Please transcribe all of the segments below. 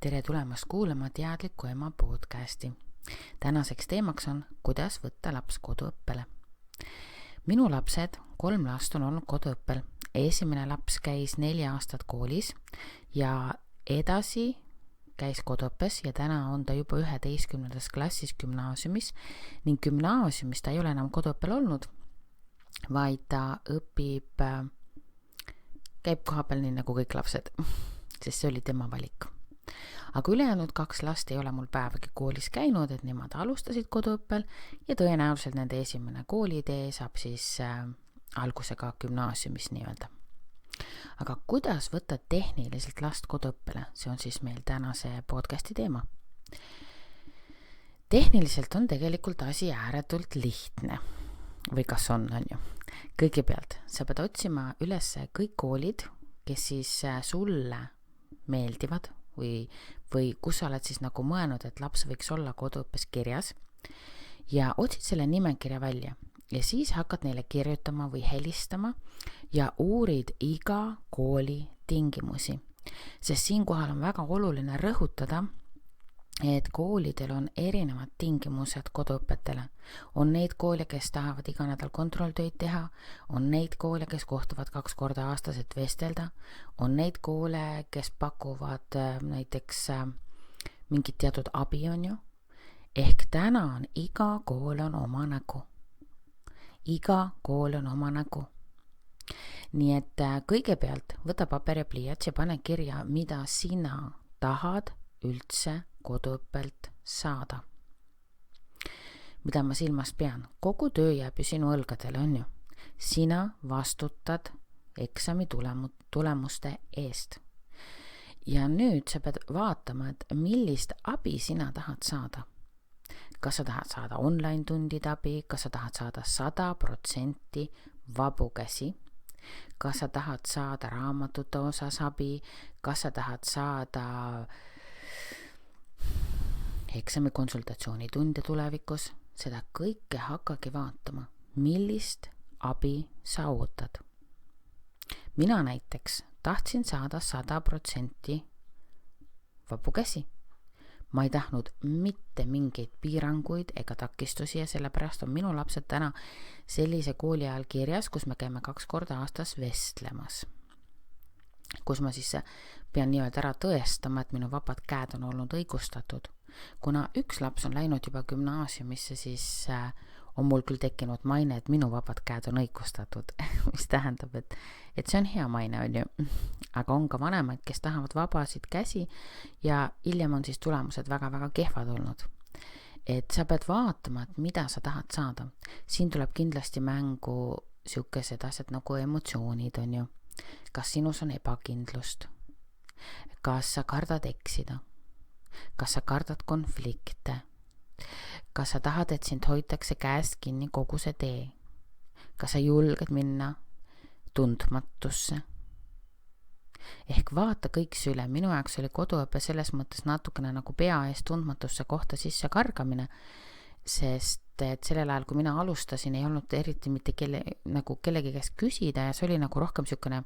Tere tulemast kuulama Teadliku ema podcasti. Tänaseks teemaks on, kuidas võtta laps koduõppele. Minu lapsed, 3 last on olnud koduõppel. Esimene laps käis 4 aastat koolis ja edasi käis koduõppes ja täna on ta juba 11. klassis gümnaasiumis ning gümnaasiumis ta ei ole enam koduõppel olnud, vaid ta käib kohapeal nii nagu kõik lapsed, sest see oli tema valik. Aga ülejäänud 2 last ei ole mul päevagi koolis käinud, et nemad alustasid koduõppel ja tõenäoliselt nende esimene koolitee saab siis alguse ka gümnaasiumis nii-öelda. Aga kuidas võtta tehniliselt last koduõppele? See on siis meil tänase podcasti teema. Tehniliselt on tegelikult asi ääretult lihtne. Või kas on ju? Kõigepealt, sa pead otsima üles kõik koolid, kes siis sulle meeldivad või kus sa oled siis nagu mõelnud, et laps võiks olla koduõppes kirjas ja otsid selle nimekirja välja ja siis hakkad neile kirjutama või helistama ja uurid iga kooli tingimusi, sest siinkohal on väga oluline rõhutada, et koolidel on erinevad tingimused koduõpetele. On neid koole, kes tahavad iga nädal kontrolltöid teha, on neid koole, kes kohtuvad 2 korda aastas, et vestelda, on neid koole, kes pakuvad näiteks mingit teatud abi on ju. Ehk täna on iga kool on oma nägu. Iga kool on oma nägu. Nii et kõigepealt võta paber ja pliiats ja pane kirja, mida sina tahad üldse koduõppelt saada. Mida ma silmas pean? Kogu töö jääb ju sinu õlgadele, on ju. Sina vastutad eksami tulemuste eest. Ja nüüd sa pead vaatama, et millist abi sina tahad saada. Kas sa tahad saada online tundide abi, kas sa tahad saada 100% vabu käsi, kas sa tahad saada raamatute osas abi, kas sa tahad saada eksami konsultatsioonitunde tulevikus, seda kõike hakkagi vaatama, millist abi sa ootad. Mina näiteks tahtsin saada 100% vabu käsi. Ma ei tahtnud mitte mingeid piiranguid ega takistusi ja sellepärast on minu lapsed täna sellise kooli ajal kirjas, kus me käime 2 korda aastas vestlemas. Kus ma siis pean nii-öelda ära tõestama, et minu vabad käed on olnud õigustatud. Kuna üks laps on läinud juba gümnaasiumisse, siis on mul küll tekkinud maine, et minu vabad käed on õigustatud, mis tähendab, et see on hea maine, on ju. Aga on ka vanemaid, kes tahavad vabasid käsi ja hiljem on siis tulemused väga-väga kehvad olnud. Et sa pead vaatama, et mida sa tahad saada. Siin tuleb kindlasti mängu siukesed asjad nagu emotsioonid, on ju. Kas sinus on ebakindlust? Kas sa kardad eksida? Kas sa kardad konflikte? Kas sa tahad, et sind hoitakse käest kinni kogu see tee? Kas sa julged minna tundmatusse? Ehk vaata kõik see üle. Minu jaoks oli koduõpe selles mõttes natukene nagu pea eest tundmatusse kohta sisse kargamine, sest et sellel ajal, kui mina alustasin, ei olnud eriti mitte kellegi käest küsida ja see oli nagu rohkem niisugune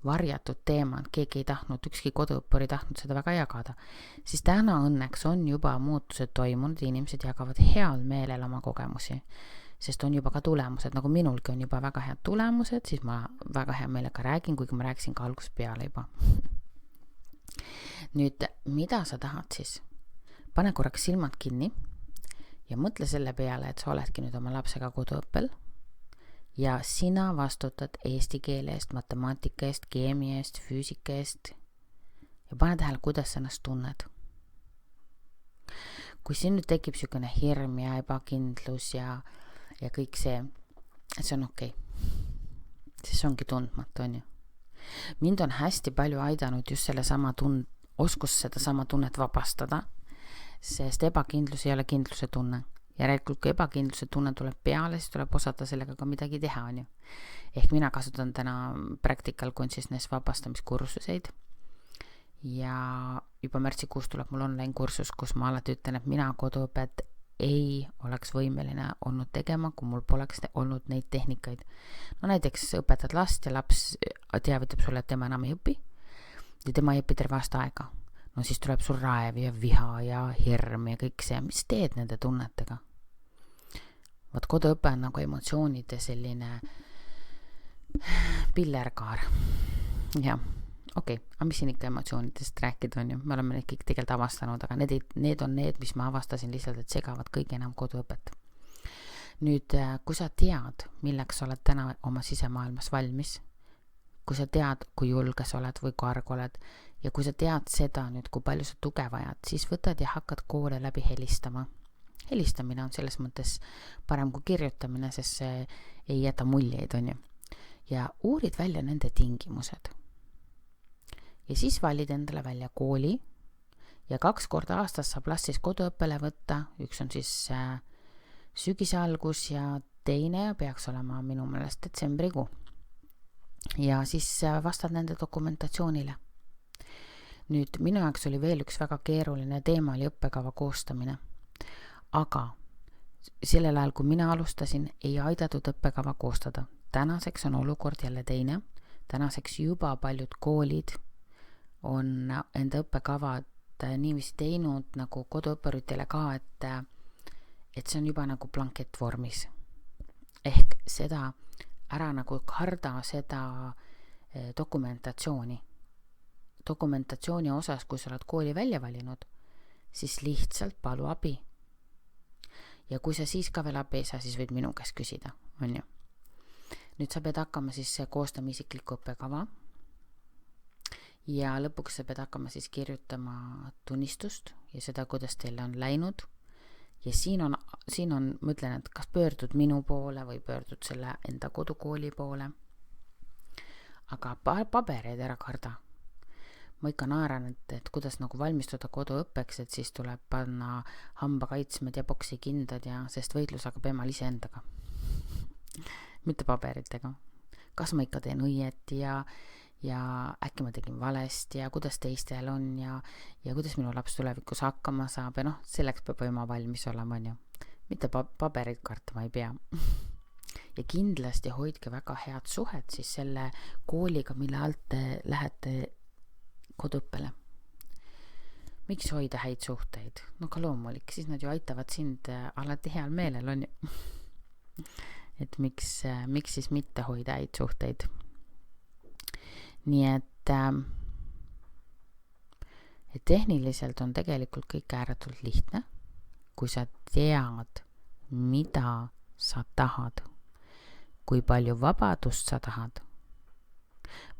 varjatud teema, keegi ei tahtnud, ükski koduõppur ei tahtnud seda väga jagada. Siis täna õnneks on juba muutused toimunud, inimesed jagavad heal meelel oma kogemusi, sest on juba ka tulemused, nagu minulgi on juba väga head tulemused, siis ma väga hea meelega räägin, kuigi ma rääkisin ka algusest peale juba. Nüüd, mida sa tahad siis? Pane korraks silmad kinni ja mõtle selle peale, et sa oledki nüüd oma lapsega koduõppel ja sina vastutad eesti keele eest, matemaatika eest, keemia eest, füüsika eest ja pane tähele, kuidas sa ennast tunned. Kui siin nüüd tekib niisugune hirm ja ebakindlus ja kõik see on okei. See ongi tundmatu, on ju. Mind on hästi palju aidanud just oskus seda sama tunnet vabastada, sest ebakindlus ei ole kindluse tunne. Järelikult, kui ebakindluse tunne tuleb peale, siis tuleb osata sellega ka midagi teha, on ju. Ehk mina kasutan täna practical consciousness vabastamiskursuseid ja juba märtsikuus tuleb mul online kursus, kus ma alati ütlen, et mina koduõpet ei oleks võimeline olnud tegema, kui mul poleks olnud neid tehnikaid. No näiteks õpetad last ja laps teavitab sulle, et tema enam ei õpi ja tema ei õpi terve aasta aega. no siis tuleb sul raev ja viha ja hirm ja kõik see, mis teed nende tunnetega? Vaat koduõpe on nagu emotsioonide selline pillerkaar. Jah, okei, aga mis siin ikka emotsioonidest rääkida on ju, me oleme neid kõik tegelikult avastanud, aga need on need, mis ma avastasin lihtsalt, et segavad kõige enam koduõpet. Nüüd, kui sa tead, milleks sa oled täna oma sisemaailmas valmis, kui sa tead, kui julge sa oled või kui arg oled ja kui sa tead seda nüüd, kui palju sa tuge vajad, siis võtad ja hakkad koole läbi helistama. Helistamine on selles mõttes parem kui kirjutamine, sest see ei jäta muljeid, on ju. Ja uurid välja nende tingimused. Ja siis valid endale välja kooli ja 2 korda aastas saab last siis koduõppele võtta. Üks on siis sügise algus ja teine peaks olema minu meelest detsembrikuu. Ja siis vastad nende dokumentatsioonile. Nüüd minu jaoks oli veel üks väga keeruline teema oli õppekava koostamine. Aga sellel ajal, kui mina alustasin, ei aidatud õppekava koostada. Tänaseks on olukord jälle teine. Tänaseks juba paljud koolid on enda õppekavad niiviisi teinud nagu koduõpperütile ka, et see on juba nagu blankett vormis. Ehk seda ära nagu karda seda dokumentatsiooni. Dokumentatsiooni osas, kui sa oled kooli välja valinud, siis lihtsalt palu abi. Ja kui sa siis ka veel abi ei saa, siis võid minu käest küsida, on ju. Nüüd sa pead hakkama siis koostama isiklikku õppekava ja lõpuks sa pead hakkama siis kirjutama tunnistust ja seda, kuidas teile on läinud. Ja siin on, ma ütlen, et kas pöördud minu poole või pöördud selle enda kodukooli poole. Aga pabereid ära karda. Ma ikka naeran, et kuidas nagu valmistuda koduõppeks, et siis tuleb panna hambakaitsmed ja poksikindad ja sest võitlus hakkab emal ise endaga. Mitte paberitega. Kas ma ikka teen õieti ja äkki ma tegin valesti ja kuidas teistel on ja kuidas minu laps tulevikus hakkama saab ja selleks peab ema valmis olema, on ju. Mitte paberid kartma ei pea. Ja kindlasti hoidke väga head suhet siis selle kooliga, mille alt te lähete koduõppele. Miks hoida häid suhteid? No ka loomulik, siis nad ju aitavad sind alati heal meelel, on ju. Et miks siis mitte hoida häid suhteid? Nii et tehniliselt on tegelikult kõik ääretult lihtne, kui sa tead, mida sa tahad, kui palju vabadust sa tahad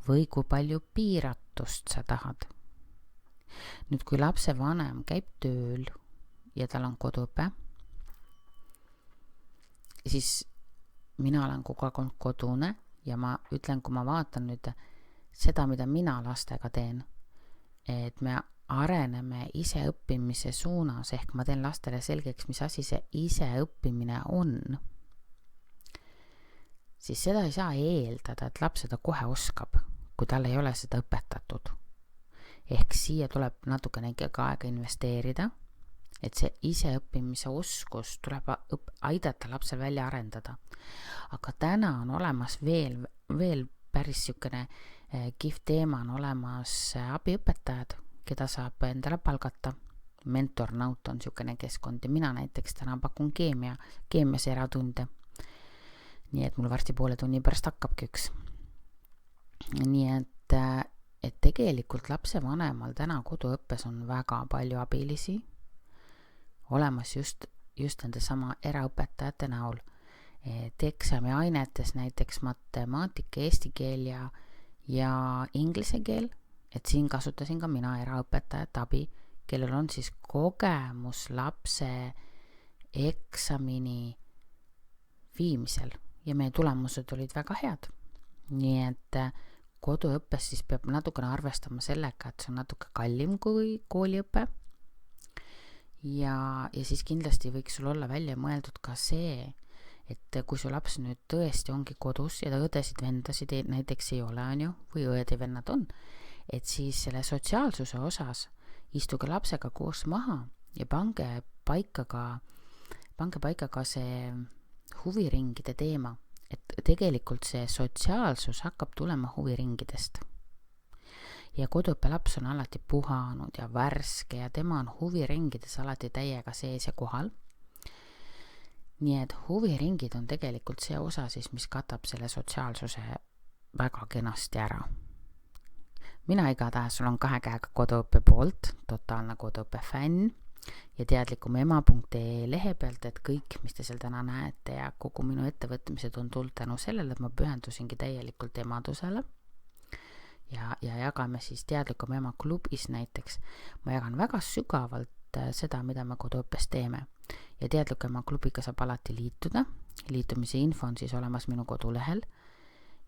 või kui palju piiratust sa tahad. Nüüd, kui lapse vanem käib tööl ja tal on koduõpe, siis mina olen kogu aeg olnud kodune ja ma ütlen, kui ma vaatan nüüd seda, mida mina lastega teen, et me areneme iseõppimise suunas, ehk ma teen lastele selgeks, mis asi see iseõppimine on, siis seda ei saa eeldada, et laps seda kohe oskab, kui tal ei ole seda õpetatud. Ehk siia tuleb natukene aega investeerida, et see iseõppimise oskus tuleb aidata lapsel välja arendada. Aga täna on olemas veel päris sükene kihvt teema, on olemas abiõpetajad, keda saab endale palgata. Mentornaut on sükene keskkond ja mina näiteks täna pakun keemias eratunde. Nii et mul varsti poole tunni pärast hakkabki üks. Nii et tegelikult lapse vanemal täna koduõppes on väga palju abilisi olemas just nende sama eraõpetajate näol. Eksami ainetes näiteks matemaatika, eesti keel ja inglise keel, et siin kasutasin ka mina eraõpetajat abi, kellel on siis kogemus lapse eksamini viimisel ja meie tulemused olid väga head. Nii et koduõppes siis peab natukene arvestama sellega, et see on natuke kallim kui kooliõpe ja siis kindlasti võiks sul olla välja mõeldud ka see, et kui su laps nüüd tõesti ongi kodus ja ta õdesid, vendasid näiteks ei ole, on ju, või õed ja vennad on, et siis selle sotsiaalsuse osas istuge lapsega koos maha ja pange paika ka see huviringide teema, et tegelikult see sotsiaalsus hakkab tulema huviringidest. ja koduõppelaps on alati puhanud ja värske ja tema on huviringides alati täiega sees ja kohal. Nii et huviringid on tegelikult see osa siis, mis katab selle sotsiaalsuse väga kenasti ära. Mina igatahes olen 2 käega koduõppe poolt, totaalne koduõppe fänn ja teadlikumema.ee lehe pealt, et kõik, mis te seal täna näete ja kogu minu ettevõtmised on tulnud tänu sellele, et ma pühendusingi täielikult emadusele ja jagame siis Teadlikum Ema klubis näiteks. Ma jagan väga sügavalt seda, mida me koduõppes teeme ja Teadlikum Ema klubiga saab alati liituda. Liitumise info on siis olemas minu kodulehel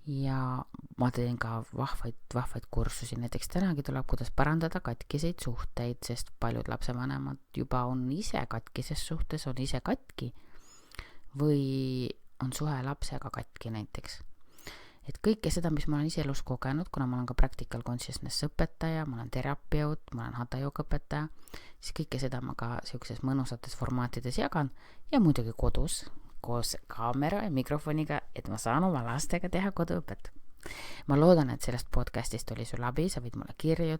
ja ma teen ka vahvaid kursusi. Näiteks tänagi tuleb, kuidas parandada katkiseid suhteid, sest paljud lapsevanemad juba on ise katkises suhtes, on ise katki või on suhe lapsega katki näiteks. Et kõike seda, mis ma olen ise elus kogenud, kuna ma olen ka practical consciousness õpetaja, ma olen terapeut, ma olen hatha yoga õpetaja, siis kõike seda ma ka sellises mõnusates formaatides jagan ja muidugi kodus koos kaamera ja mikrofoniga, et ma saan oma lastega teha koduõpet. Ma loodan, et sellest podcastist oli sul abi, sa võid mulle kirjutada